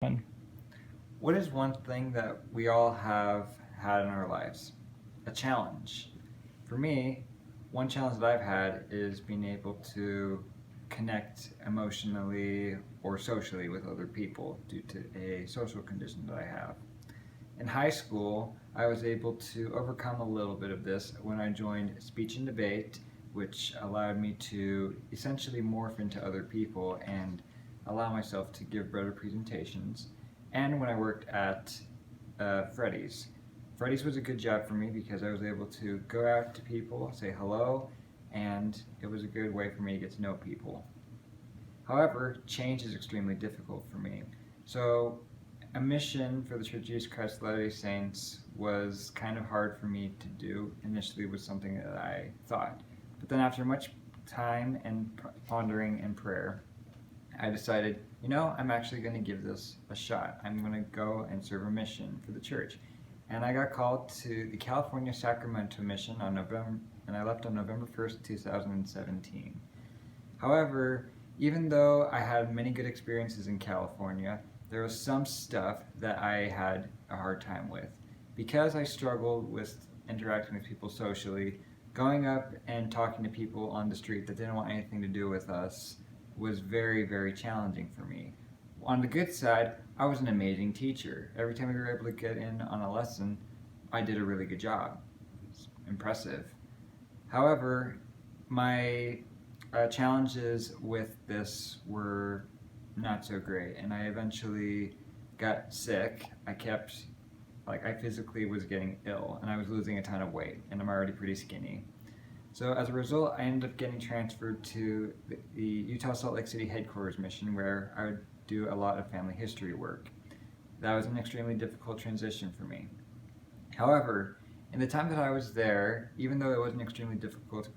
Fun. What is one thing that we all have had in our lives? A challenge. For me, one challenge that I've had is being able to connect emotionally or socially with other people due to a social condition that I have. In high school, I was able to overcome a little bit of this when I joined speech and debate, which allowed me to essentially morph into other people and allow myself to give better presentations. And when I worked at Freddy's. Freddy's was a good job for me because I was able to go out to people, say hello, and it was a good way for me to get to know people. However, change is extremely difficult for me. So, a mission for the Church of Jesus Christ of Latter-day Saints was kind of hard for me to do. Initially, it was something that I thought, but then after much time and pondering and prayer, I decided, I'm actually going to give this a shot. I'm going to go and serve a mission for the church. And I got called to the California Sacramento mission on November, and I left on November 1st, 2017. However, even though I had many good experiences in California, there was some stuff that I had a hard time with. Because I struggled with interacting with people socially, going up and talking to people on the street that didn't want anything to do with us was very, very challenging for me. On the good side, I was an amazing teacher. Every time we were able to get in on a lesson, I did a really good job. It's impressive. However, my challenges with this were not so great, and I eventually got sick. I physically was getting ill, and I was losing a ton of weight, and I'm already pretty skinny. So as a result, I ended up getting transferred to the Utah Salt Lake City headquarters mission, where I would do a lot of family history work. That was an extremely difficult transition for me. However, in the time that I was there, even though it was an extremely difficult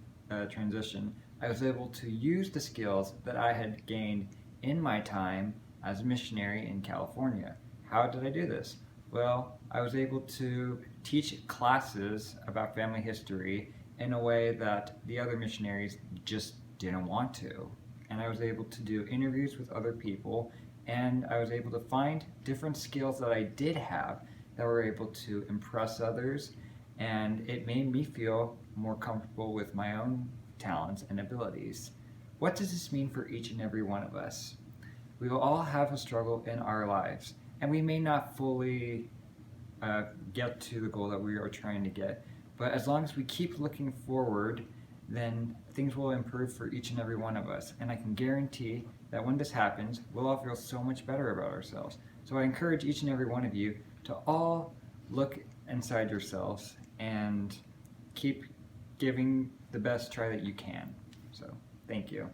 transition, I was able to use the skills that I had gained in my time as a missionary in California. How did I do this? Well, I was able to teach classes about family history in a way that the other missionaries just didn't want to. And I was able to do interviews with other people, and I was able to find different skills that I did have that were able to impress others, and it made me feel more comfortable with my own talents and abilities. What does this mean for each and every one of us? We will all have a struggle in our lives, and we may not fully get to the goal that we are trying to get. But as long as we keep looking forward, then things will improve for each and every one of us. And I can guarantee that when this happens, we'll all feel so much better about ourselves. So I encourage each and every one of you to all look inside yourselves and keep giving the best try that you can. So, thank you.